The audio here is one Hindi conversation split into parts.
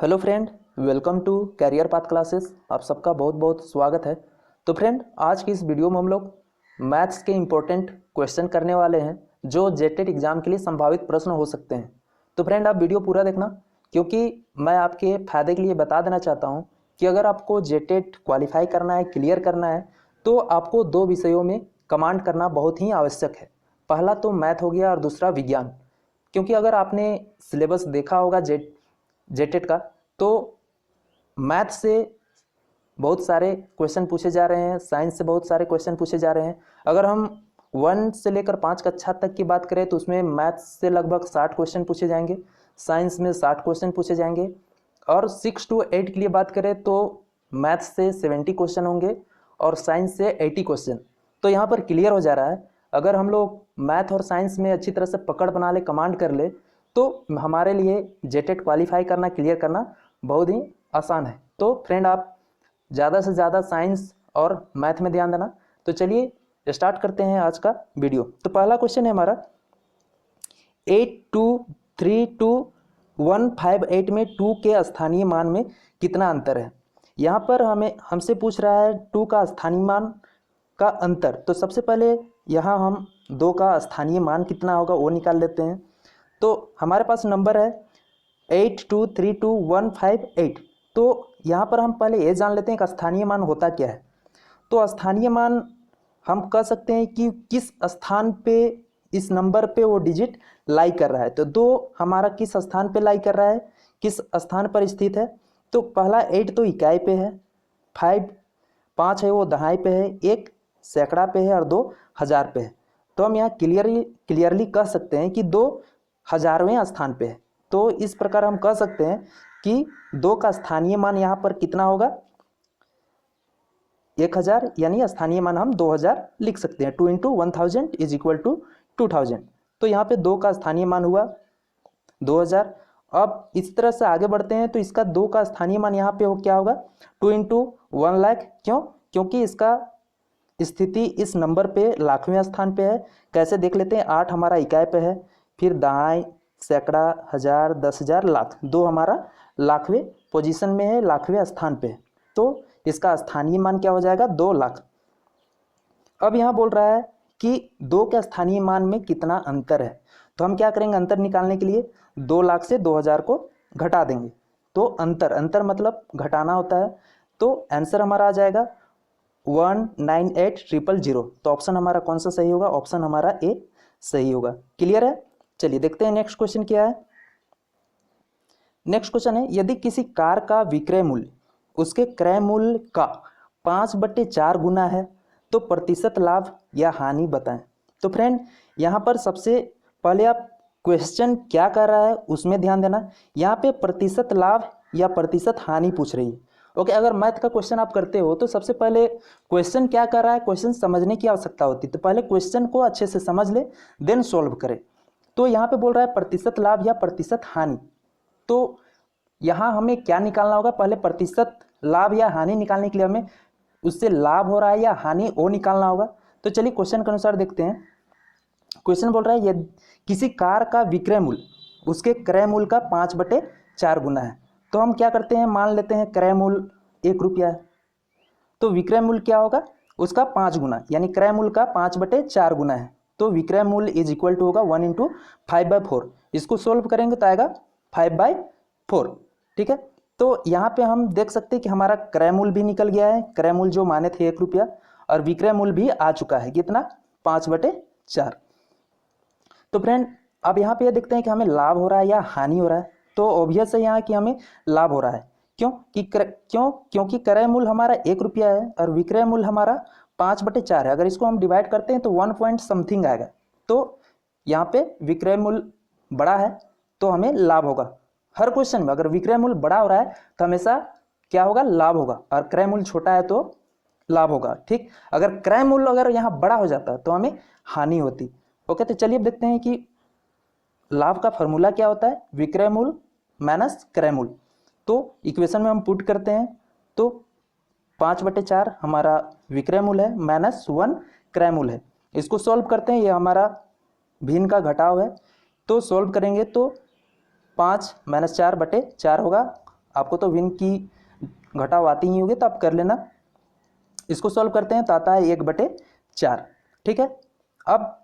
Hello friend, welcome to career path classes. आप सबका बहुत बहुत स्वागत है। तो फ्रेंड, आज की इस वीडियो में हम लोग मैथ्स के इम्पोर्टेंट क्वेश्चन करने वाले हैं जो जेटेट एग्जाम के लिए संभावित प्रश्न हो सकते हैं। तो फ्रेंड, आप वीडियो पूरा देखना, क्योंकि मैं आपके फायदे के लिए बता देना चाहता हूँ कि अगर आपको जेटेट क्वालिफाई करना है, क्लियर करना है, तो आपको दो विषयों में कमांड करना बहुत ही आवश्यक है। पहला तो मैथ हो गया और दूसरा विज्ञान। क्योंकि अगर आपने सिलेबस देखा होगा जेटेट का, तो मैथ से बहुत सारे क्वेश्चन पूछे जा रहे हैं, साइंस से बहुत सारे क्वेश्चन पूछे जा रहे हैं। अगर हम 1 से लेकर 5 कक्षा तक की बात करें तो उसमें मैथ से लगभग 60 क्वेश्चन पूछे जाएंगे, साइंस में 60 क्वेश्चन पूछे जाएंगे, और 6 to 8 के लिए बात करें तो मैथ से 70 क्वेश्चन होंगे और साइंस से 80 क्वेश्चन। तो यहाँ पर क्लियर हो जा रहा है, अगर हम लोग मैथ और साइंस में अच्छी तरह से पकड़ बना ले, कमांड कर ले, तो हमारे लिए जेटेट क्वालिफाई करना, क्लियर करना बहुत ही आसान है। तो फ्रेंड, आप ज़्यादा से ज़्यादा साइंस और मैथ में ध्यान देना। तो चलिए स्टार्ट करते हैं आज का वीडियो। तो पहला क्वेश्चन है हमारा 8232 158 में 2 के स्थानीय मान में कितना अंतर है। यहाँ पर हमसे पूछ रहा है 2 का स्थानीय मान का अंतर। तो सबसे पहले यहाँ हम 2 का स्थानीय मान कितना होगा वो निकाल लेते हैं। तो हमारे पास नंबर है 8232 158। तो यहाँ पर हम पहले ये जान लेते हैं कि स्थानीय मान होता क्या है। तो स्थानीय मान हम कह सकते हैं कि किस स्थान पे, इस नंबर पे वो डिजिट लाई कर रहा है। तो 2 हमारा किस स्थान पे लाई कर रहा है, किस स्थान पर स्थित है। तो पहला 8 तो इकाई पे है, 5 है वो दहाई पे है, 1 सैकड़ा पे है और 2 हजार पे है। तो हम यहाँ क्लियरली कह सकते हैं कि 2 हजारवें स्थान पे है। तो इस प्रकार हम कह सकते हैं कि 2 का स्थानीय मान यहाँ पर कितना होगा, 1000, यानी स्थानीय मान हम 2000 लिख सकते हैं। 2 × 1000 इज इक्वल टू 2000। तो यहाँ पे 2 का स्थानीय मान हुआ 2000। अब इस तरह से आगे बढ़ते हैं तो इसका 2 का स्थानीय मान यहाँ पे क्या होगा, 2 × 1 लाख। क्यों? क्योंकि इसका स्थिति इस नंबर पे लाखवें स्थान पे है। कैसे देख लेते हैं, 8 हमारा इकाई पे है, फिर दहाई, सैकड़ा, हजार, 10,000, लाख, 2 हमारा लाखवें पोजीशन में है, लाखवें स्थान पे है। तो इसका स्थानीय मान क्या हो जाएगा, 2 लाख। अब यहाँ बोल रहा है कि 2 के स्थानीय मान में कितना अंतर है। तो हम क्या करेंगे, अंतर निकालने के लिए 2 लाख से 2000 को घटा देंगे। तो अंतर मतलब घटाना होता है। तो आंसर हमारा आ जाएगा 198,000। तो ऑप्शन हमारा कौन सा सही होगा, ऑप्शन हमारा ए सही होगा। क्लियर है? चलिए देखते हैं नेक्स्ट क्वेश्चन क्या है। नेक्स्ट क्वेश्चन है, यदि किसी कार का विक्रय मूल्य उसके क्रय मूल्य का 5/4 गुना है तो प्रतिशत लाभ या हानि बताएं। तो फ्रेंड, यहाँ पर सबसे पहले आप क्वेश्चन क्या कर रहा है उसमें ध्यान देना। यहाँ पे प्रतिशत लाभ या प्रतिशत हानि पूछ रही है। ओके, अगर मैथ का क्वेश्चन आप करते हो तो सबसे पहले क्वेश्चन क्या कर रहा है, क्वेश्चन समझने की आवश्यकता होती है। तो पहले क्वेश्चन को अच्छे से समझ ले, देन सॉल्व करें। तो यहाँ पे बोल रहा है प्रतिशत लाभ या प्रतिशत हानि। तो यहाँ हमें क्या निकालना होगा, पहले प्रतिशत लाभ या हानि निकालने के लिए हमें उससे लाभ हो रहा है या हानि वो निकालना होगा। तो चलिए क्वेश्चन के अनुसार देखते हैं। क्वेश्चन बोल रहा है, यदि किसी कार का विक्रय मूल्य उसके क्रय मूल्य का 5/4 गुना है। तो हम क्या करते हैं, मान लेते हैं क्रय मूल्य 1 रुपया है, तो विक्रय मूल्य क्या होगा, उसका 5 गुना, यानी क्रय मूल्य का 5/4 गुना है। तो विक्रय मूल्य इज इक्वल टू होगा 1 × 5/4। इसको सोल्व करेंगे तो आएगा 5/4। ठीक है, तो यहाँ पे हम देख सकते हैं कि हमारा क्रय मूल्य भी निकल गया है। क्रय मूल्य जो माने थे 1 रुपया, और विक्रय मूल्य भी आ चुका है, कितना, 5/4। तो फ्रेंड, अब यहाँ पे ये देखते हैं कि हमें लाभ हो रहा है या हानि हो रहा है। तो ऑब्वियस है यहाँ कि हमें लाभ हो रहा है। क्योंकि क्रय मूल्य हमारा 1 रुपया है और विक्रय मूल्य हमारा 5/4 है। अगर इसको हम डिवाइड करते हैं तो 1 पॉइंट समथिंग आएगा। तो यहाँ पे विक्रय मूल्य बड़ा है तो हमें लाभ होगा। हर क्वेश्चन में अगर विक्रय मूल्य बड़ा हो रहा है तो हमेशा क्या होगा, लाभ होगा, और क्रय मूल्य छोटा है तो लाभ होगा। ठीक, अगर क्रय मूल्य अगर यहाँ बड़ा हो जाता तो हमें हानि होती। ओके, तो चलिए अब देखते हैं कि लाभ का फॉर्मूला क्या होता है, विक्रय मूल्य माइनस क्रय मूल्य। तो इक्वेशन में हम पुट करते हैं तो 5/4 हमारा विक्रय मूल्य है, -1 क्रय मूल्य है। इसको सॉल्व करते हैं, ये हमारा भिन्न का घटाव है। तो सॉल्व करेंगे तो 5 - 4/4 होगा, आपको तो भिन्न की घटाव आती ही होगी तो आप कर लेना। इसको सॉल्व करते हैं तो आता है 1/4। ठीक है, अब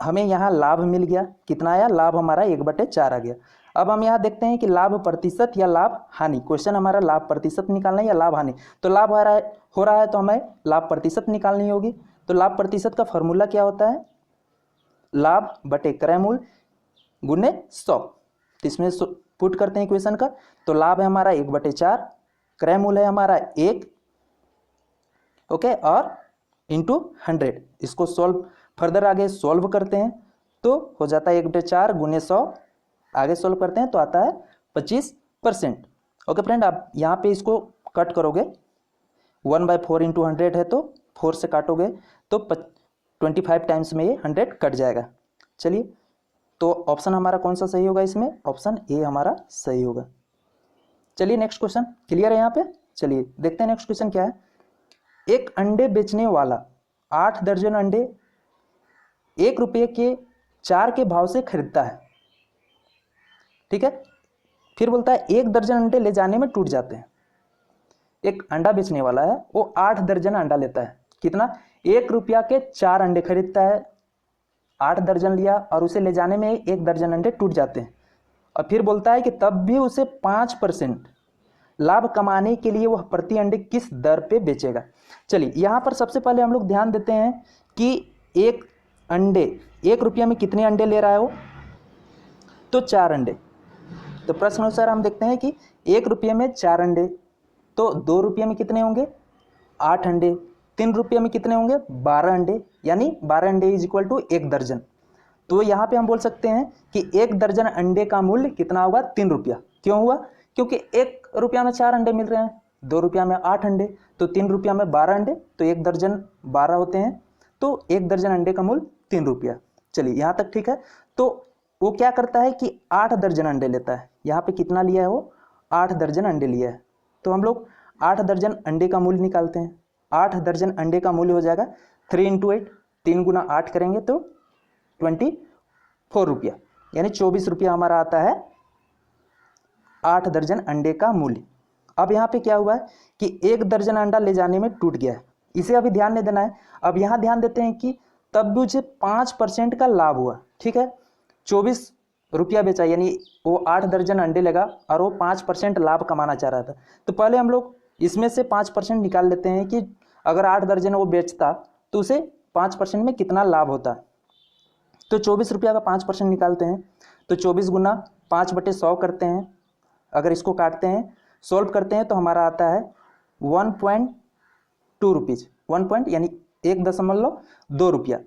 हमें यहाँ लाभ मिल गया, कितना आया, लाभ हमारा 1/4 आ गया। अब हम यहाँ देखते हैं कि लाभ प्रतिशत या लाभ हानि, क्वेश्चन हमारा लाभ प्रतिशत निकालना है या लाभ हानि। तो लाभ हो रहा है तो हमें लाभ प्रतिशत निकालनी होगी। तो लाभ प्रतिशत का फॉर्मूला क्या होता है, लाभ बटे क्रय मूल्य गुने 100। तो इसमें पुट करते हैं इक्वेशन का, तो लाभ है हमारा 1/4, क्रय मूल्य है हमारा 1, ओके, और इंटू 100। इसको सॉल्व फर्दर आगे सॉल्व करते हैं तो हो जाता है 1/4 गुने 100, आगे सॉल्व करते हैं तो आता है 25%। ओके फ्रेंड, आप यहाँ पे इसको कट करोगे, 1/4 इंटू 100 है तो 4 से काटोगे तो 25 टाइम्स में ये 100 कट जाएगा। चलिए, तो ऑप्शन हमारा कौन सा सही होगा इसमें, ऑप्शन ए हमारा सही होगा। चलिए नेक्स्ट क्वेश्चन, क्लियर है यहाँ पे। चलिए देखते हैं नेक्स्ट क्वेश्चन क्या है। एक अंडे बेचने वाला 8 दर्जन अंडे 1 रुपये के 4 के भाव से खरीदता है। ठीक है, फिर बोलता है 1 दर्जन अंडे ले जाने में टूट जाते हैं। एक अंडा बेचने वाला है, वो 8 दर्जन अंडा लेता है, कितना, 1 रुपया के 4 अंडे खरीदता है, 8 दर्जन लिया और उसे ले जाने में 1 दर्जन अंडे टूट जाते हैं। और फिर बोलता है कि तब भी उसे 5% लाभ कमाने के लिए वह प्रति अंडे किस दर पे बेचेगा। चलिए यहाँ पर सबसे पहले हम लोग ध्यान देते हैं कि एक अंडे 1 रुपया में कितने अंडे ले रहा है वो, तो 4 अंडे। तो प्रश्न अनुसार हम देखते हैं कि 1 रुपये में 4 अंडे, तो 2 रुपये में कितने होंगे, 8 अंडे, 3 रुपये में कितने होंगे, 12 अंडे, यानी 12 अंडे इज इक्वल टू 1 दर्जन। तो यहाँ पे हम बोल सकते हैं कि 1 दर्जन अंडे का मूल्य कितना होगा, 3 रुपया। क्यों हुआ, क्योंकि 1 रुपया में 4 अंडे मिल रहे हैं, 2 रुपया में 8 अंडे, तो 3 रुपया में 12 अंडे, तो 1 दर्जन 12 होते हैं, तो 1 दर्जन अंडे का मूल्य 3 रुपया। चलिए यहाँ तक ठीक है। तो वो क्या करता है कि 8 दर्जन अंडे लेता है, यहाँ पे कितना लिया है वो, 8 दर्जन अंडे लिया है। तो हम लोग 8 दर्जन अंडे का मूल्य निकालते हैं। 8 दर्जन अंडे का मूल्य हो जाएगा 3 इंटू 8, 3 गुना 8 करेंगे तो 24 रुपया, यानी 24 रुपया हमारा आता है 8 दर्जन अंडे का मूल्य। अब यहाँ पे क्या हुआ है कि 1 दर्जन अंडा ले जाने में टूट गया है, इसे अभी ध्यान नहीं देना है। अब यहाँ ध्यान देते हैं कि तब भी मुझे 5% का लाभ हुआ। ठीक है, 24 रुपया बेचा, यानी वो 8 दर्जन अंडे लेगा और वो 5% लाभ कमाना चाह रहा था। तो पहले हम लोग इसमें से 5% निकाल लेते हैं कि अगर 8 दर्जन वो बेचता तो उसे 5% में कितना लाभ होता। तो 24 रुपया का 5% निकालते हैं, तो 24 गुना 5/100 करते हैं। अगर इसको काटते हैं, सॉल्व करते हैं तो हमारा आता है 1.2 रुपीज़, 1 यानी 1.2 रुपया।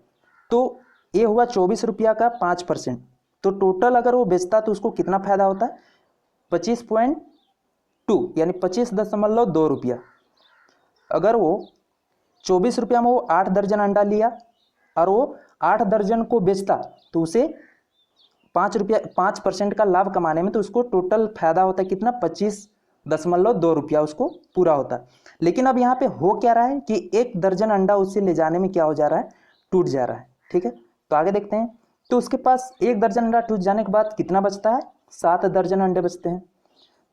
तो ये हुआ 24 रुपया का 5%। तो टोटल अगर वो बेचता तो उसको कितना फायदा होता है, 25.2 यानी 25.2 रुपया। अगर वो 24 रुपया में वो 8 दर्जन अंडा लिया और वो 8 दर्जन को बेचता तो उसे 5% का लाभ कमाने में तो उसको टोटल फायदा होता है कितना, 25.2 रुपया उसको पूरा होता है। लेकिन अब यहाँ पे हो क्या रहा है कि 1 दर्जन अंडा उसे ले जाने में क्या हो जा रहा है, टूट जा रहा है। ठीक है, तो आगे देखते हैं। तो उसके पास 1 दर्जन अंडा टूट जाने के बाद कितना बचता है, 7 दर्जन अंडे बचते हैं।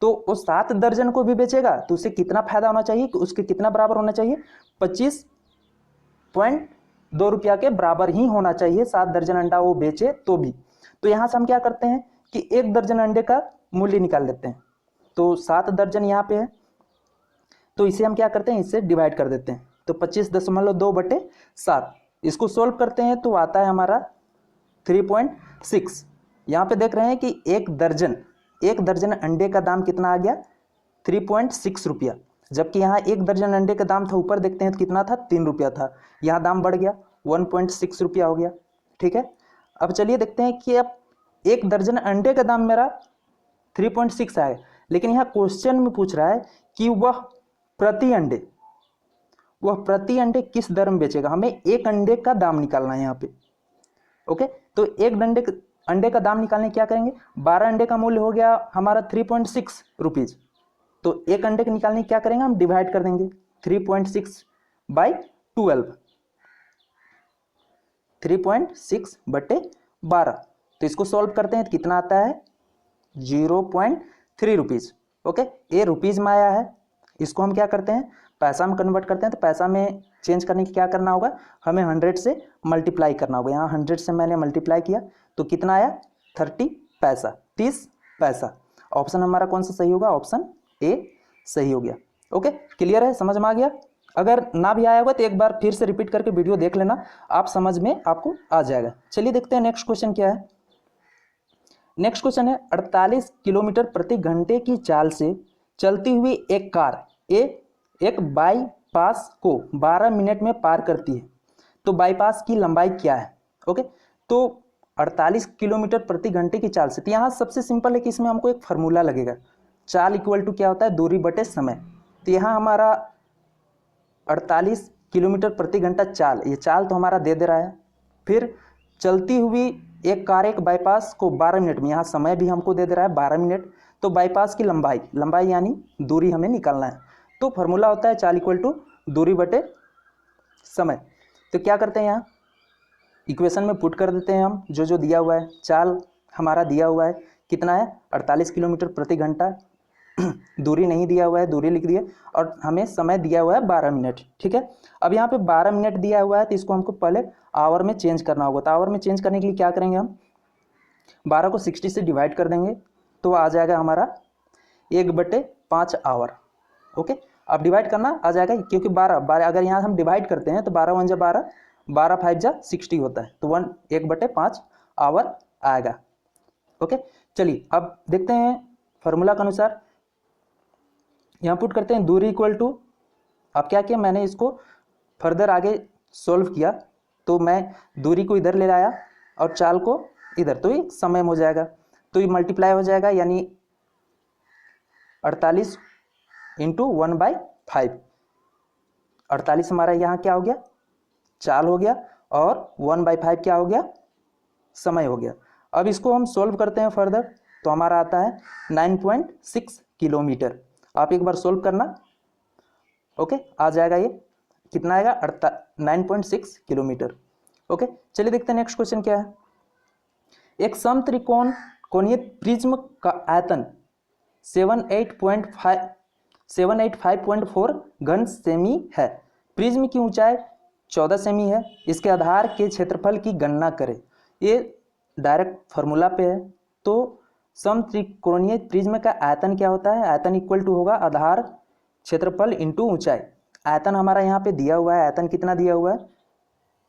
तो वो 7 दर्जन को भी बेचेगा तो उसे कितना फायदा होना चाहिए, उसके कितना बराबर होना चाहिए, 25.2 रुपया के बराबर ही होना चाहिए 7 दर्जन अंडा वो बेचे तो भी। तो यहाँ से हम क्या करते हैं कि 1 दर्जन अंडे का मूल्य निकाल लेते हैं। तो 7 दर्जन यहाँ पे है, तो इसे हम क्या करते हैं, इससे डिवाइड कर देते हैं। तो 25.2/7, इसको सोल्व करते हैं तो आता है हमारा 3.6। यहाँ पे देख रहे हैं कि 1 दर्जन अंडे का दाम कितना आ गया, 3.6 रुपया, जबकि यहाँ 1 दर्जन अंडे का दाम था, ऊपर देखते हैं तो कितना था, 3 रुपया था। यहाँ दाम बढ़ गया, 1.6 रुपया हो गया। ठीक है, अब चलिए देखते हैं कि अब 1 दर्जन अंडे का दाम मेरा 3.6 आया, लेकिन यहाँ क्वेश्चन में पूछ रहा है कि वह प्रति अंडे किस दर में बेचेगा। हमें 1 अंडे का दाम निकालना है यहाँ पे। ओके, तो 1 अंडे का दाम निकालने क्या करेंगे, 12 अंडे का मूल्य हो गया हमारा 3.6 रुपीज़। तो 1 अंडे के निकालने क्या करेंगे, हम डिवाइड कर देंगे 3.6/12, 3.6/12। तो इसको सॉल्व करते हैं तो कितना आता है, 0.3 रुपीज़। ओके, ये रुपीज़ में आया है, इसको हम क्या करते हैं पैसा में कन्वर्ट करते हैं। तो पैसा में चेंज करने की क्या करना होगा, हमें 100 से मल्टीप्लाई करना होगा। यहाँ 100 से मैंने मल्टीप्लाई किया तो कितना आया 30 पैसा, 30 पैसा। ऑप्शन हमारा कौन सा सही होगा, ऑप्शन ए सही हो गया। ओके, क्लियर है, समझ में आ गया। अगर ना भी आया होगा तो एक बार फिर से रिपीट करके वीडियो देख लेना, आप समझ में आपको आ जाएगा। चलिए देखते हैं नेक्स्ट क्वेश्चन क्या है। नेक्स्ट क्वेश्चन है 48 किलोमीटर प्रति घंटे की चाल से चलती हुई एक कार एक बाईपास को 12 मिनट में पार करती है, तो बाईपास की लंबाई क्या है। ओके, तो 48 किलोमीटर प्रति घंटे की चाल से, तो यहाँ सबसे सिंपल है कि इसमें हमको एक फार्मूला लगेगा, चाल इक्वल टू क्या होता है, दूरी बटे समय। तो यहाँ हमारा 48 किलोमीटर प्रति घंटा चाल, ये चाल तो हमारा दे रहा है, फिर चलती हुई एक कार एक बाईपास को 12 मिनट में, यहाँ समय भी हमको दे रहा है 12 मिनट, तो बाईपास की लंबाई यानी दूरी हमें निकालना है। तो फार्मूला होता है चाल इक्वल टू दूरी बटे समय। तो क्या करते हैं, यहाँ इक्वेशन में पुट कर देते हैं हम जो दिया हुआ है। चाल हमारा दिया हुआ है कितना है 48 किलोमीटर प्रति घंटा, दूरी नहीं दिया हुआ है, दूरी लिख दिए, और हमें समय दिया हुआ है 12 मिनट। ठीक है, अब यहाँ पे 12 मिनट दिया हुआ है तो इसको हमको पहले आवर में चेंज करना होगा। तो आवर में चेंज करने के लिए क्या करेंगे, हम 12 को 60 से डिवाइड कर देंगे तो आ जाएगा हमारा 1/5 आवर। ओके, अब डिवाइड करना आ जाएगा, क्योंकि 12 अगर यहाँ हम डिवाइड करते हैं तो 12 1 जा 12, 12 5 जा 60 होता है, तो 1/5 आवर आएगा। ओके, चलिए अब देखते हैं फार्मूला के अनुसार, यहाँ पुट करते हैं दूरी इक्वल टू, अब क्या किया मैंने इसको फर्दर आगे सॉल्व किया, तो मैं दूरी को इधर ले आया और चाल को इधर, तो ये समय में हो जाएगा, तो ये मल्टीप्लाई हो जाएगा, यानी 48 इंटू 1/5। 48 हमारा यहाँ क्या हो गया, चाल हो गया, और 1/5 क्या हो गया, समय हो गया। अब इसको हम सॉल्व करते हैं फर्दर, तो हमारा आता है 9.6 किलोमीटर। आप एक बार सॉल्व करना, ओके, आ जाएगा ये कितना आएगा 9.6 किलोमीटर। ओके, चलिए देखते हैं नेक्स्ट क्वेश्चन क्या है। एक समत्रिकोण कोणीय प्रिज्म का आयतन 785.4 घन सेमी है, प्रिज्म की ऊंचाई 14 सेमी है, इसके आधार के क्षेत्रफल की गणना करें। ये डायरेक्ट फार्मूला पे है। तो समत्रिकोणीय प्रिज्म का आयतन क्या होता है, आयतन इक्वल टू होगा आधार क्षेत्रफल इंटू ऊंचाई। आयतन हमारा यहाँ पे दिया हुआ है, आयतन कितना दिया हुआ है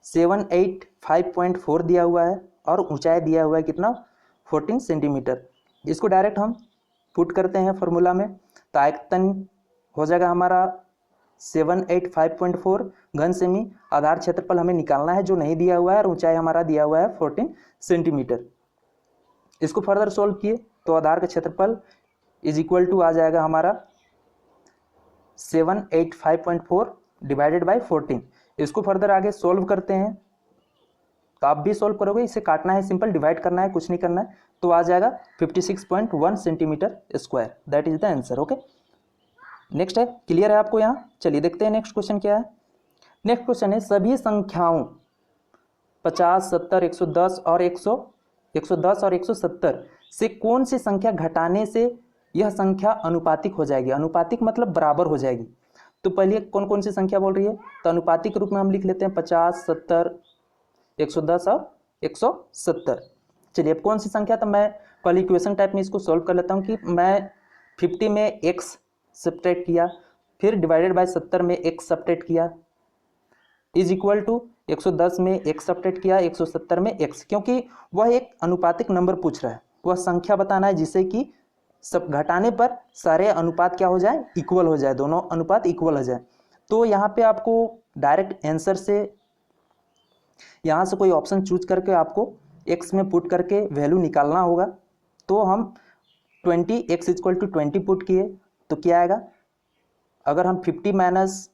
785.4 दिया हुआ है, और ऊंचाई दिया हुआ है कितना 14 सेंटीमीटर। इसको डायरेक्ट हम पुट करते हैं फार्मूला में, तो आयतन हो जाएगा हमारा 785.4 घन सेमी, आधार क्षेत्रफल हमें निकालना है जो नहीं दिया हुआ है, और ऊंचाई हमारा दिया हुआ है 14 सेंटीमीटर। इसको फर्दर सॉल्व किए तो आधार का क्षेत्रफल इज इक्वल टू आ जाएगा हमारा 785.4 डिवाइडेड बाई 14। इसको फर्दर आगे सॉल्व करते हैं, तो आप भी सॉल्व करोगे, इसे काटना है, सिंपल डिवाइड करना है, कुछ नहीं करना है, तो आ जाएगा 56.1 centimetre square. That is the answer. Okay, next है, क्लियर है आपको यहाँ। चलिए देखते हैं नेक्स्ट क्वेश्चन क्या है। नेक्स्ट क्वेश्चन है सभी संख्याओं 50, 70, 110 और 170 से कौन सी संख्या घटाने से यह संख्या अनुपातिक हो जाएगी। अनुपातिक मतलब बराबर हो जाएगी। तो पहले कौन कौन सी संख्या बोल रही है, तो अनुपातिक रूप में हम लिख लेते हैं 50, 70, 110 और 170। चलिए अब कौन सी संख्या, तो मैं पहले इक्वेशन टाइप में इसको सॉल्व कर लेता हूँ कि मैं 50 में x सब्ट्रैक्ट किया, फिर डिवाइडेड बाय 70 में x सब्ट्रैक्ट किया, इज इक्वल टू 110 में x सब्ट्रैक्ट किया, 170 में x, क्योंकि वह एक अनुपातिक नंबर पूछ रहा है, वह संख्या बताना है जिससे कि सब घटाने पर सारे अनुपात क्या हो जाए, इक्वल हो जाए, दोनों अनुपात इक्वल हो जाए। तो यहाँ पे आपको डायरेक्ट आंसर से यहाँ से कोई ऑप्शन चूज करके आपको x में पुट करके वैल्यू निकालना होगा। तो हम 20 x इक्वल टू 20 पुट किए तो क्या आएगा, अगर हम 50 माइनस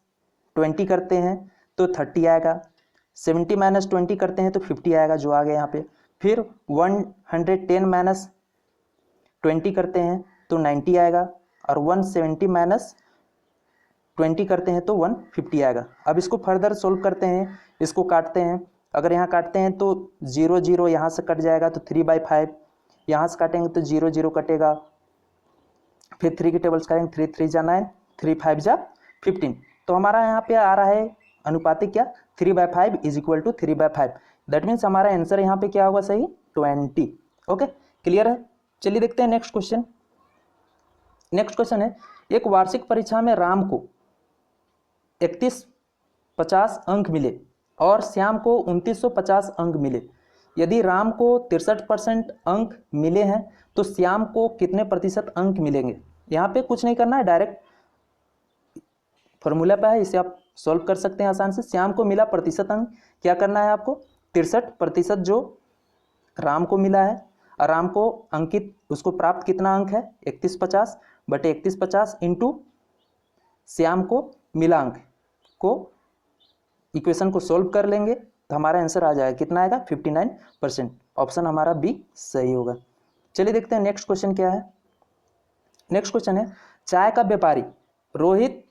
20 करते हैं तो 30 आएगा, 70 माइनस 20 करते हैं तो 50 आएगा जो आ गया यहाँ पे, फिर 110 माइनस 20 करते हैं तो 90 आएगा, और 170 माइनस 20 करते हैं तो 150 आएगा। अब इसको फर्दर सोल्व करते हैं, इसको काटते हैं, अगर यहाँ काटते हैं तो 0 0 यहाँ से कट जाएगा तो 3/5, यहाँ से काटेंगे तो 0 0 कटेगा, फिर 3 की टेबल्स करेंगे, 3 3 जा 9, 3 5 जा 15। तो हमारा यहाँ पे आ रहा है अनुपातिक क्या, 3/5 is equal to 3/5। That means हमारा आंसर यहाँ पे क्या होगा सही, 20। ओके, क्लियर है। चलिए देखते हैं नेक्स्ट क्वेश्चन। नेक्स्ट क्वेश्चन है, एक वार्षिक परीक्षा में राम को 3150 अंक मिले और श्याम को 2950 अंक मिले। यदि राम को 63% अंक मिले हैं तो श्याम को कितने प्रतिशत अंक मिलेंगे। यहाँ पे कुछ नहीं करना है, डायरेक्ट फॉर्मूला पे है, इसे आप सॉल्व कर सकते हैं आसान से। श्याम को मिला प्रतिशत अंक, क्या करना है आपको, 63% जो राम को मिला है, और राम को अंकित उसको प्राप्त कितना अंक है 3150 बटे 3150 इंटू श्याम को मिला अंक को इक्वेशन को सॉल्व कर लेंगे तो हमारा आंसर आ जाएगा, कितना आएगा 59%। ऑप्शन हमारा बी सही होगा। चलिए देखते हैं नेक्स्ट क्वेश्चन क्या है। नेक्स्ट क्वेश्चन है, चाय का व्यापारी रोहित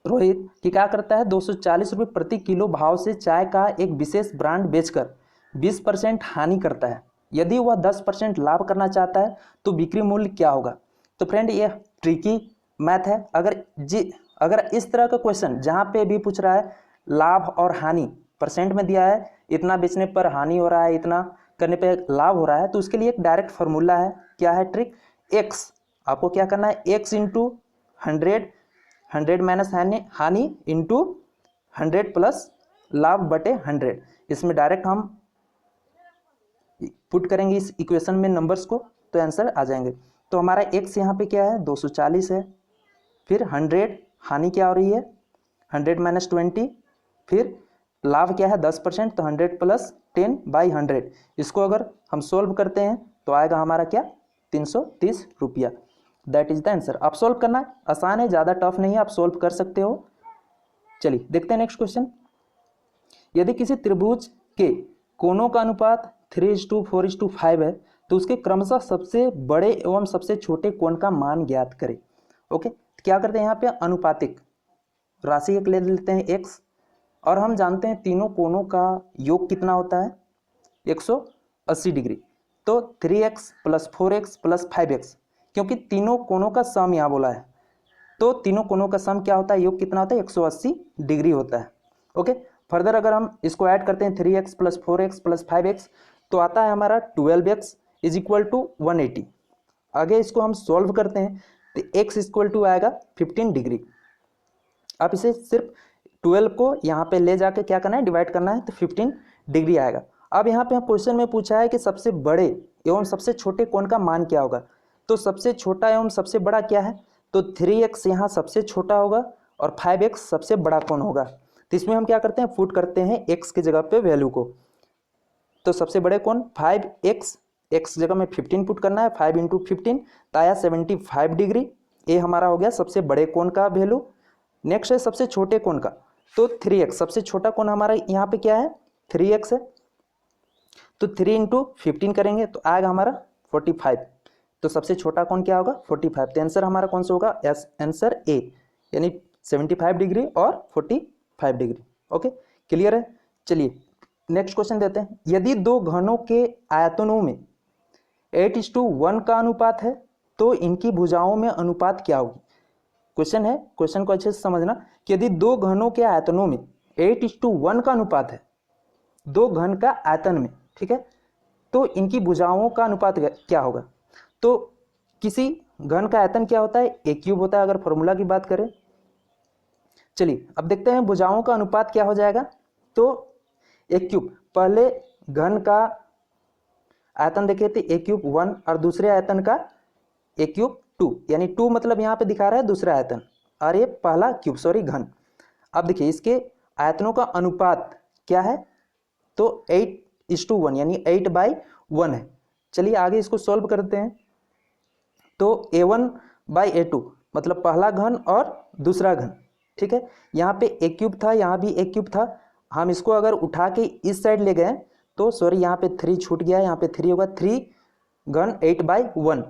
की क्या करता है, 240 रुपये प्रति किलो भाव से चाय का एक विशेष ब्रांड बेचकर 20% हानि करता है। यदि वह 10% लाभ करना चाहता है तो बिक्री मूल्य क्या होगा। तो फ्रेंड ये ट्रिकी मैथ है। अगर इस तरह का क्वेश्चन जहाँ पे भी पूछ रहा है लाभ और हानि परसेंट में दिया है, इतना बेचने पर हानि हो रहा है, इतना करने पे लाभ हो रहा है, तो उसके लिए एक डायरेक्ट फार्मूला है। क्या है ट्रिक, एक्स आपको क्या करना है, एक्स इंटू 100 माइनस हानि इंटू 100 प्लस लाभ बटे 100। इसमें डायरेक्ट हम पुट करेंगे इस इक्वेशन में नंबर्स को तो आंसर आ जाएंगे। तो हमारा एक्स यहाँ पे क्या है 240 है, फिर 100 हानि क्या हो रही है 100 माइनस 20, फिर लाभ क्या है 10%, तो 100 प्लस 10/100। इसको अगर हम सोल्व करते हैं तो आएगा हमारा क्या 330 रुपया। That is the answer. आप सोल्व करना है, आसान है, ज़्यादा टफ नहीं है, आप सोल्व कर सकते हो। चलिए देखते हैं नेक्स्ट क्वेश्चन। यदि किसी त्रिभुज के कोणों का अनुपात 3:4:5 है तो उसके क्रमशः सबसे बड़े एवं सबसे छोटे कोण का मान ज्ञात करें। ओके, क्या करते हैं यहाँ पे अनुपातिक राशि एक ले लेते हैं x, और हम जानते हैं तीनों कोणों का योग कितना होता है 180 डिग्री। तो 3x plus 4x plus 5x, क्योंकि तीनों कोणों का सम यहाँ बोला है, तो तीनों कोणों का सम क्या होता है, योग कितना होता है 180 डिग्री होता है। ओके, फर्दर अगर हम इसको ऐड करते हैं 3x plus 4x plus 5x तो आता है हमारा 12x इज इक्वल टू 180। आगे इसको हम सॉल्व करते हैं तो x इक्वल टू आएगा 15 डिग्री। आप इसे सिर्फ 12 को यहाँ पे ले जाके क्या करना है डिवाइड करना है तो 15 डिग्री आएगा। अब यहाँ पे क्वेश्चन में पूछा है कि सबसे बड़े एवं सबसे छोटे कोण का मान क्या होगा। तो सबसे छोटा एवं सबसे बड़ा क्या है, तो 3x यहाँ सबसे छोटा होगा और 5x सबसे बड़ा कोण होगा। तो इसमें हम क्या करते हैं पुट करते हैं x की जगह पे वैल्यू को। तो सबसे बड़े कोण 5x, x जगह में 15 पुट करना है, 5 इंटू 15 तो आया 75 डिग्री। ये हमारा हो गया सबसे बड़े कोण का वैल्यू। नेक्स्ट है सबसे छोटे कोण का, तो 3x, सबसे छोटा कोण हमारा यहाँ पे क्या है 3x है, तो 3 इंटू 15 करेंगे तो आएगा हमारा 45। तो सबसे छोटा कोण क्या होगा 45। तो आंसर हमारा कौन सा होगा, आंसर ए, यानी 75 डिग्री और 45 डिग्री। ओके, क्लियर है। चलिए नेक्स्ट क्वेश्चन देते हैं। यदि दो घनों के आयतनों में 8:1 का अनुपात है तो इनकी भुजाओं में अनुपात क्या होगी। क्वेश्चन है, क्वेश्चन को अच्छे से समझना कि यदि दो घनों के आयतनों में 8:1 का अनुपात है, दो घन का आयतन में, ठीक है, तो इनकी भुजाओं का अनुपात क्या होगा। तो किसी घन का आयतन क्या होता है, ए क्यूब होता है अगर फॉर्मूला की बात करें। चलिए अब देखते हैं भुजाओं का अनुपात क्या हो जाएगा। तो ए क्यूब, पहले घन का आयतन देखे थे ए क्यूब 1 और दूसरे आयतन का ए क्यूब 2, यानी 2 मतलब यहाँ पे दिखा रहा है दूसरा आयतन और ये पहला क्यूब घन। अब देखिए इसके आयतनों का अनुपात क्या है, तो 8:1 यानी 8/1 है। चलिए आगे इसको सॉल्व करते हैं। तो A1/A2 मतलब पहला घन और दूसरा घन, ठीक है। यहाँ पे ए क्यूब था, यहाँ भी ए क्यूब था, हम इसको अगर उठा के इस साइड ले गए तो सॉरी यहाँ पे 3 छूट गया, यहाँ पे 3 होगा, 3 घन 8/1।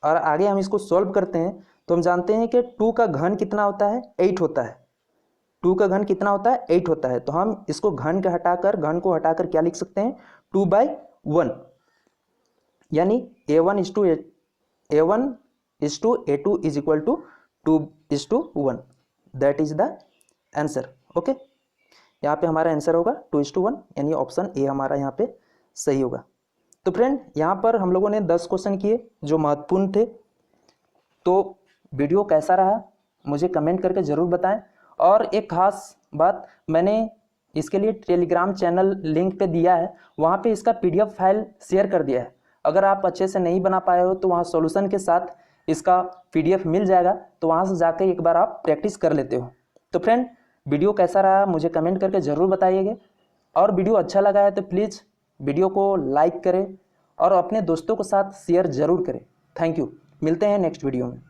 और आगे हम इसको सॉल्व करते हैं तो हम जानते हैं कि 2 का घन कितना होता है 8 होता है। 2 का घन कितना होता है 8 होता है। तो हम इसको घन को हटाकर क्या लिख सकते हैं 2/1, यानी A1 2:A2 is equal to 2:1, that is the answer. Okay, यहाँ पे हमारा आंसर होगा 2:1, यानी ऑप्शन ए हमारा यहाँ पे सही होगा। तो फ्रेंड यहाँ पर हम लोगों ने 10 क्वेश्चन किए जो महत्वपूर्ण थे। तो वीडियो कैसा रहा मुझे कमेंट करके ज़रूर बताएं। और एक खास बात, मैंने इसके लिए टेलीग्राम चैनल लिंक पे दिया है, वहाँ पे इसका PDF फाइल शेयर कर दिया है। अगर आप अच्छे से नहीं बना पाए हो तो वहाँ सॉल्यूशन के साथ इसका PDF मिल जाएगा, तो वहाँ से जाकर एक बार आप प्रैक्टिस कर लेते हो। तो फ्रेंड वीडियो कैसा रहा मुझे कमेंट करके ज़रूर बताइएगा। और वीडियो अच्छा लगा है तो प्लीज़ वीडियो को लाइक करें और अपने दोस्तों के साथ शेयर ज़रूर करें। थैंक यू, मिलते हैं नेक्स्ट वीडियो में।